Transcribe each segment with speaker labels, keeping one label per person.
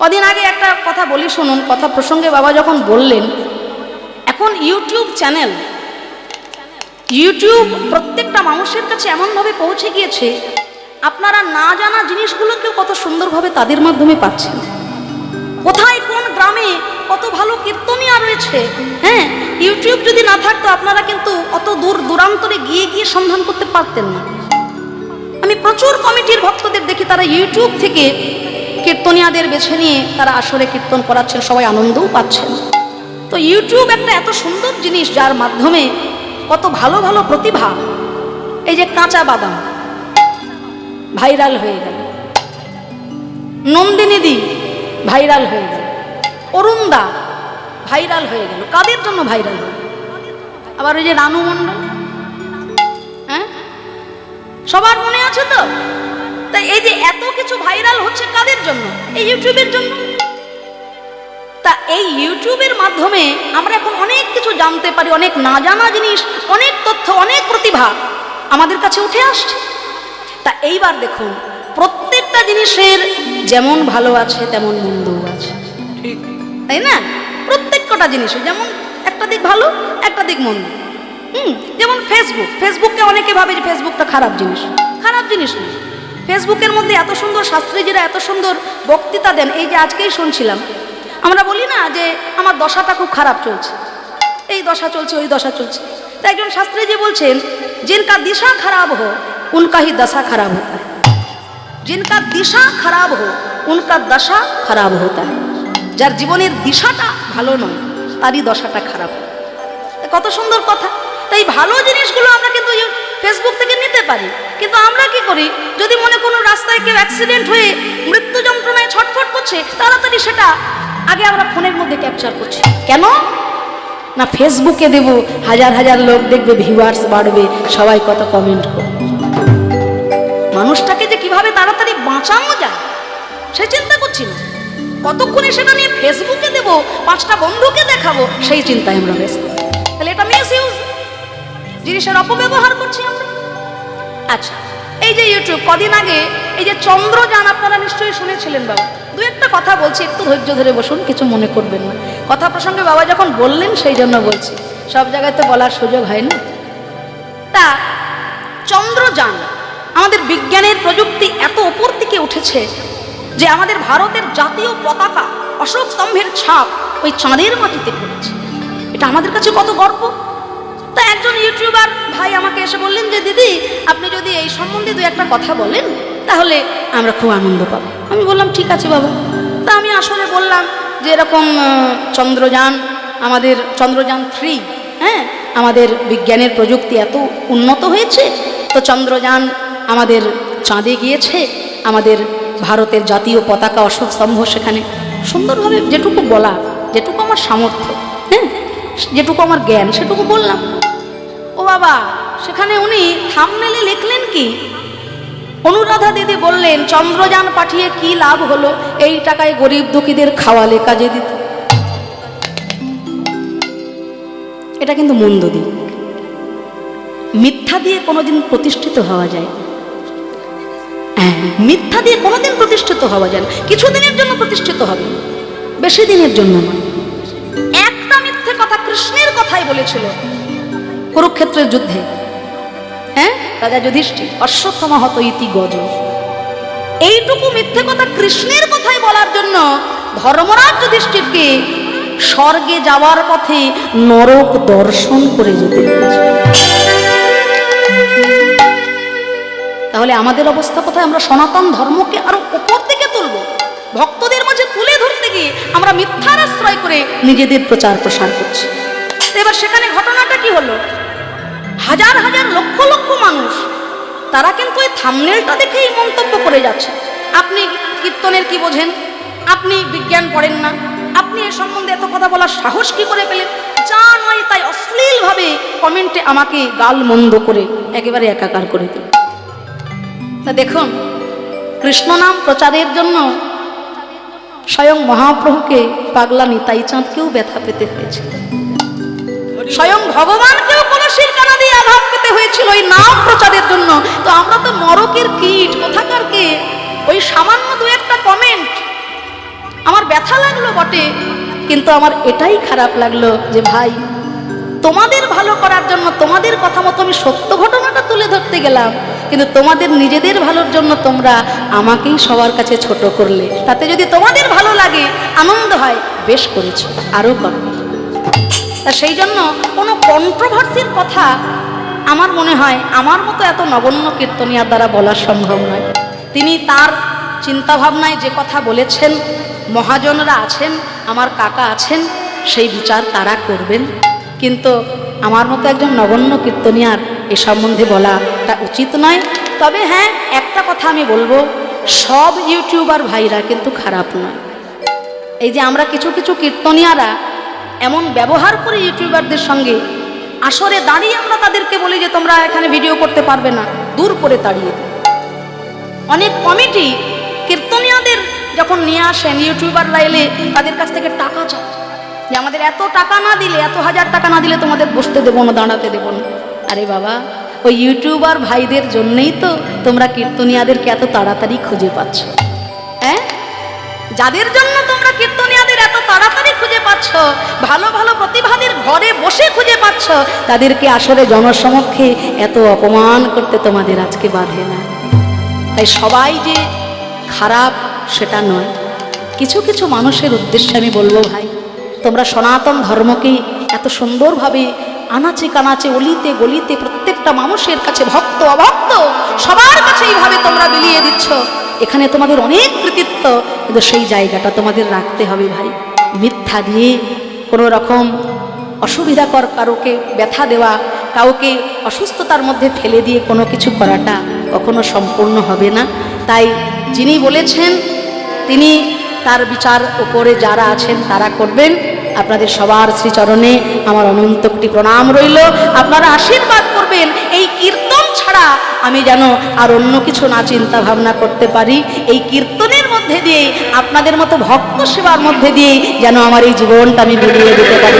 Speaker 1: কদিন আগে একটা কথা বলি শুনুন, কথা প্রসঙ্গে বাবা যখন বললেন, এখন ইউটিউব চ্যানেল, ইউটিউব প্রত্যেকটা মানুষের কাছে এমনভাবে পৌঁছে গিয়েছে, আপনারা না জানা জিনিসগুলোকেও কত সুন্দরভাবে তাদের মাধ্যমে পাচ্ছেন। কোথায় কোন গ্রামে কত ভালো কীর্তনিয়া রয়েছে, হ্যাঁ, ইউটিউব যদি না থাকতো আপনারা কিন্তু অত দূর দূরান্তরে গিয়ে গিয়ে সন্ধান করতে পারতেন না। আমি প্রচুর কমিটির ভক্তদের দেখি তারা ইউটিউব থেকে কীর্তনিয়াদের বেছে নিয়ে তারা আসরে কীর্তন করাচ্ছেন, সবাই আনন্দও পাচ্ছেন। তো ইউটিউব একটা এত সুন্দর জিনিস যার মাধ্যমে কত ভালো ভালো প্রতিভা, এই যে কাঁচা বাদাম ভাইরাল হয়ে গেল, নন্দিনীদি ভাইরাল হয়ে গেল, অরুণদা ভাইরাল হয়ে গেল। কাদের জন্য ভাইরাল হল? আবার ওই যে রানু মণ্ডল, হ্যাঁ, সবার মনে আছে তো? তাই এই যে এত কিছু ভাইরাল হচ্ছে কাদের জন্য? এই ইউটিউবের জন্য। তা এই ইউটিউবের মাধ্যমে আমরা এখন অনেক কিছু জানতে পারি, অনেক না জানা জিনিস, অনেক তথ্য, অনেক প্রতিভা আমাদের কাছে উঠে আসছে। তা এইবার দেখুন, প্রত্যেকটা জিনিসের যেমন ভালো আছে তেমন মন্দও আছে, ঠিক তাই না? প্রত্যেকটা জিনিসের যেমন একটা দিক ভালো, একটা দিক মন্দ। যেমন ফেসবুক, ফেসবুককে অনেকে ভাবে যে ফেসবুকটা খারাপ জিনিস। খারাপ জিনিস না, ফেসবুকের মধ্যে এত সুন্দর শাস্ত্রীজিরা এত সুন্দর বক্তৃতা দেন। এই যে আজকেই শুনছিলাম, আমরা বলি না যে আমার দশাটা খুব খারাপ চলছে, এই দশা চলছে, ওই দশা চলছে। তাই একজন শাস্ত্রীজি বলছেন, जिनका दिशा खराब हो उनका ही दशा खराब होता है, जिनका दिशा खराब हो उनका दशा खराब होता है। যার জীবনের দিশাটা ভালো নয় তারই দশাটা খারাপ। কত সুন্দর কথা। তাই ভালো জিনিসগুলো আমরা কিন্তু ফেসবুক থেকে নিতে পারি, কিন্তু আমরা কি করি, যদি মনে কোনো রাস্তায় কেউ অ্যাক্সিডেন্ট হয়ে মৃত্যু যন্ত্রণায় ছটফট করছে, তাড়াতাড়ি সেটা আগে আমরা ফোনের মধ্যে ক্যাপচার করছি। কেন না? ফেসবুকে দেব, হাজার হাজার লোক দেখবে, ভিউয়ার্স বাড়বে, সবাই কত কমেন্ট করবে। মানুষটাকে যে কিভাবে তাড়াতাড়ি বাঁচানো যায় সে চিন্তা করছি না, কতক্ষণে সেটা নিয়ে ফেসবুকে দেব, 5টা বন্ধুকে দেখাবো, সেই চিন্তায় আমরা ব্যস্ত। তাহলে এটা মিসইউজ, জিনিসের অপব্যবহার করছি আমরা। আচ্ছা, এই যে ইউটিউব, কদিন আগে এই যে চন্দ্রযান, আপনারা নিশ্চয়ই শুনেছিলেন। বাবা দু একটা কথা বলছি, একটু ধৈর্য ধরে বসুন, কিছু মনে করবেন না। কথা প্রসঙ্গে বাবা যখন বললেন সেই জন্য বলছি, সব জায়গায় তো বলার সুযোগ হয় না। তা চন্দ্রযান, আমাদের বিজ্ঞানের প্রযুক্তি এত ওপর দিকে উঠেছে যে আমাদের ভারতের জাতীয় পতাকা, অশোক স্তম্ভের ছাপ ওই চাঁদের মাটিতে পড়েছে। এটা আমাদের কাছে কত গর্ব। তা একজন ইউটিউবার ভাই আমাকে এসে বললেন যে দিদি, আপনি যদি এই সম্বন্ধে দু একটা কথা বলেন তাহলে আমরা খুব আনন্দ পাবো। আমি বললাম ঠিক আছে বাবা। তা আমি আসলে বললাম যে এরকম চন্দ্রযান, আমাদের চন্দ্রযান 3, হ্যাঁ, আমাদের বিজ্ঞানের প্রযুক্তি এত উন্নত হয়েছে, তো চন্দ্রযান আমাদের চাঁদে গিয়েছে, আমাদের ভারতের জাতীয় পতাকা অশোক স্তম্ভ সেখানে সুন্দরভাবে, যেটুকু বলা, যেটুকু আমার সামর্থ্য, হ্যাঁ, যেটুকু আমার জ্ঞান, সেটুকু বললাম। ও বাবা, সেখানে উনি থাম্বনেলে লিখলেন কি, অনুরাধা দিদি বললেন চন্দ্রযান পাঠিয়ে কি লাভ হলো, এই টাকায় গরিব দুঃখীদের খাওয়ালে কাজে দিত। এটা কিন্তু মন্দ দিক। মিথ্যা দিয়ে কোনোদিন প্রতিষ্ঠিত হওয়া যায়, হ্যাঁ, মিথ্যা দিয়ে কোনোদিন প্রতিষ্ঠিত হওয়া যায় না। কিছুদিনের জন্য প্রতিষ্ঠিত হবে, বেশি দিনের জন্য না। একটা মিথ্যে কথা কৃষ্ণের কথাই বলেছিল কুরুক্ষেত্রের যুদ্ধে, হ্যাঁ, রাজা যুধিষ্ঠির, অশ্বত্থামা হত ইতি গজ। এইটুকু মিথ্যে কথা কৃষ্ণের কথাই বলার জন্য ধর্মরাজ যুধিষ্ঠিরকে স্বর্গে যাওয়ার পথে নরক দর্শন করে যেতে হয়েছে। তাহলে আমাদের অবস্থা কোথায়? আমরা সনাতন ধর্মকে আরো উপর দিকে তুলব, ভক্তদের মাঝে তুলে ধরতে গিয়ে আমরা মিথ্যার আশ্রয় করে নিজেদের প্রচার প্রসার করছি। এবার সেখানে ঘটনাটা কি হলো, হাজার হাজার লক্ষ লক্ষ মানুষ তারা কিন্তু এই থাম্বনেলটা দেখেই মন্তব্য করে যাচ্ছে, আপনি কীর্তনের কি বোঝেন, আপনি বিজ্ঞান পড়েন না, আপনি এ সম্বন্ধে এত কথা বলার সাহস কি করে পেলেন, যা নয় তাই অশ্লীলভাবে কমেন্টে আমাকে গাল মন্দ করে একেবারে একাকার করে দিল। তা দেখুন, কৃষ্ণ নাম প্রচারের জন্য স্বয়ং মহাপ্রভুকে পাগলা নিতাই চাঁদকেও ব্যথা পেতে হয়েছে, স্বয়ং ভগবানকেও কলসির কানা দিয়ে আঘাত পেতে হয়েছিল এই নাম প্রচারের জন্য। তো আমরা তো নরকের কীট, কোথাকার কে, ওই সামান্য দু একটা কমেন্ট আমার ব্যথা লাগলো বটে, কিন্তু আমার এটাই খারাপ লাগলো যে ভাই, তোমাদের ভালো করার জন্য তোমাদের কথা মতো আমি সত্য ঘটনাটা তুলে ধরতে গেলাম, কিন্তু তোমাদের নিজেদের ভালোর জন্য তোমরা আমাকেই সবার কাছে ছোট করলে। তাতে যদি তোমাদের ভালো লাগে, আনন্দ হয়, বেশ করেছো, আরও করো। তা সেই জন্য কোনো কন্ট্রোভার্সির কথা আমার মনে হয় আমার মতো এত নগণ্য কীর্তনিয়ার দ্বারা বলা সম্ভব নয়। তিনি তার চিন্তাভাবনায় যে কথা বলেছেন, মহাজনরা আছেন, আমার কাকা আছেন, সেই বিচার তারা করবেন, কিন্তু আমার মতো একজন নগণ্য কীর্তনিয়ার এ সম্বন্ধে বলাটা উচিত নয়। তবে হ্যাঁ, একটা কথা আমি বলবো, সব ইউটিউবার ভাইরা কিন্তু খারাপ নয়। এই যে আমরা কিছু কিছু কীর্তনিয়ারা এমন ব্যবহার করি ইউটিউবারদের সঙ্গে, আসরে দাঁড়িয়ে আমরা তাদেরকে বলি যে তোমরা এখানে ভিডিও করতে পারবে না, দূর করে তাড়িয়ে দিই। অনেক কমিটি কীর্তনিয়াদের যখন নিয়ে আসেন, ইউটিউবাররা এলে তাদের কাছ থেকে টাকা চায় যে আমাদের এত টাকা না দিলে, এত হাজার টাকা না দিলে তোমাদের বসতে দেবো না, দাঁড়াতে দেবো না। আরে বাবা, ওই ইউটিউবার ভাইদের জন্যই তো তোমরা কীর্তনিয়াদেরকে এত তাড়াতাড়ি খুঁজে পাচ্ছ। হ্যাঁ, যাদের জন্য তোমরা কীর্তনিয়াদের এত তাড়াতাড়ি খুঁজে পাচ্ছ, ভালো ভালো প্রতিভাদের ঘরে বসে খুঁজে পাচ্ছ, তাদেরকে আসলে জনসমক্ষে এত অপমান করতে তোমাদের আজকে বাধে না। তাই সবাই যে খারাপ সেটা নয়। কিছু কিছু মানুষের উদ্দেশ্যে আমি বলবো, ভাই, তোমরা সনাতন ধর্মকে এত সুন্দরভাবে আনাচে কানাচে, অলিতে গলিতে প্রত্যেকটা মানুষের কাছে, ভক্ত অভক্ত সবার কাছে এইভাবে তোমরা বিলিয়ে দিচ্ছ। এখানে তোমাদের অনেক কৃতিত্ব, কিন্তু সেই জায়গাটা তোমাদের রাখতে হবে ভাই। মিথ্যা দিয়ে কোনো রকম অসুবিধাকর কাউকে ব্যথা দেওয়া, কাউকে অসুস্থতার মধ্যে ফেলে দিয়ে কোনো কিছু করাটা কখনো সম্পূর্ণ হবে না। তাই যিনি বলেছেন তিনি তার বিচার উপরে যারা আছেন তারা করবেন। আপনাদের সবার শ্রীচরণে আমার অনন্ত কোটি প্রণাম রইল। আপনারা আশীর্বাদ করবেন, এই কীর্তন ছাড়া আমি যেন আর অন্য কিছু না চিন্তা ভাবনা করতে পারি। এই কীর্তনের মধ্যে দিয়ে, আপনাদের মতো ভক্ত সেবার মধ্যে দিয়ে যেন আমার এই জীবনটা আমি বিলিয়ে দিতে পারি।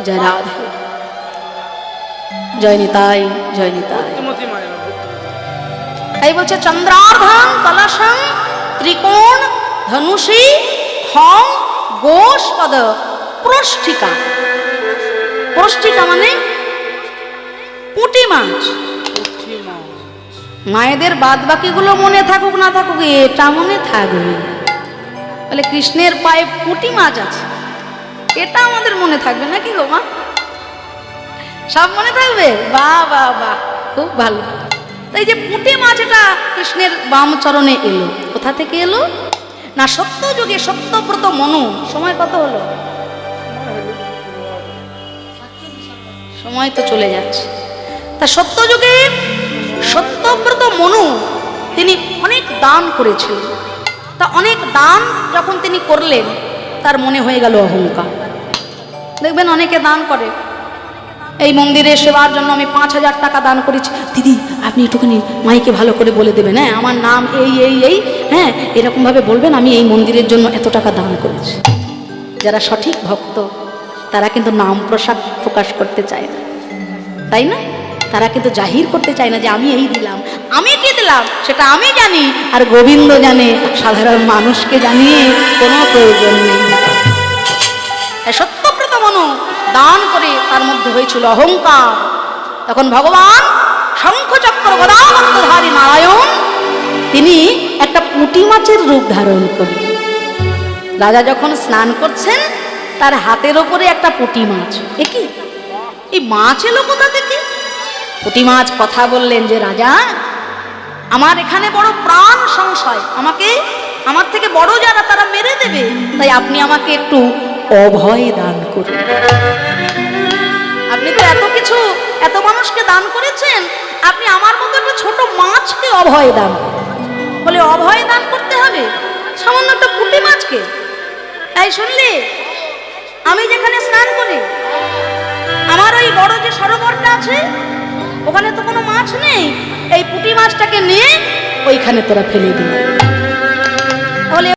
Speaker 1: জয় রাধে, জয় নিতাই, জয় নিতাই। তাই বলছে, চন্দ্রার্ধং কলশং ত্রিকোণ ধনুষী খং গোষ্পদ প্রষ্ঠিকা। প্রষ্ঠিকা মানে পুঁটি মাছ। মায়েদের বাদ বাকিগুলো মনে থাকুক না থাকুক, এটা মনে থাকবে। বলে কৃষ্ণের পায়ে পুঁটি মাছ আছে, এটা আমাদের মনে থাকবে নাকি গো মা? সব মনে থাকবে? বাহ বাহ বাহ, খুব ভালো। তাই যে পুঁটি মাছ, এটা কৃষ্ণের বাম চরণে এলো। কোথা থেকে এলো না, সত্য যুগে সত্যব্রত মনু। সময় কত হলো? সময় তো চলে যাচ্ছে। তা সত্য যুগে সত্যব্রত মনু তিনি অনেক দান করেছিলেন। তা অনেক দান যখন তিনি করলেন, তার মনে হয়ে গেল অহংকার। দেখবেন অনেকে দান করে, এই মন্দিরে সেবার জন্য আমি 5,000 টাকা দান করেছি, দিদি আপনি একটুখানি মাইকে ভালো করে বলে দেবেন, হ্যাঁ আমার নাম এই এই এই, হ্যাঁ এরকমভাবে বলবেন আমি এই মন্দিরের জন্য এত টাকা দান করেছি। যারা সঠিক ভক্ত তারা কিন্তু নাম প্রকাশ করতে চায় না, তাই না? তারা কিন্তু জাহির করতে চায় না যে আমি এই দিলাম, আমি কি দিলাম সেটা আমি জানি, আর গোবিন্দ জানে, সাধারণ মানুষকে জানিয়ে কোনো প্রয়োজন নেই। সত্যব্রত মনু দান করে তার মধ্যে হয়েছিল অহংকার। তখন ভগবান শঙ্খচক্র গদাবন্ধধারী নারায়ণ তিনি একটা পুঁটি মাছের রূপ ধারণ করলেন। রাজা যখন স্নান করছেন, তার হাতের ওপরে একটা পুঁটি মাছ। কি এই মাছ এলো কোথা থেকে? পুঁটি মাছ কথা বললেন যে রাজা, আমার এখানে বড় প্রাণ সংশয়, আমাকে আমার থেকে বড় যারা তারা মেরে দেবে, তাই আপনি আমাকে একটু অভয় দান করুন। আপনি তো এত কিছু, এত মানুষকে দান করেছেন, আপনি আমার মতো একটা ছোট মাছকে অভয় দান। বলে অভয় দান করতে হবে সামান্য একটা পুঁটি মাছকে? তাই শুনলি, আমি যেখানে স্নান করি, আমার ওই বড় যে সরোবরটা আছে, ওখানে তো কোনো মাছ নেই, এই পুঁটি মাছটাকে নিয়ে ওইখানে তোরা ফেলে দিবি।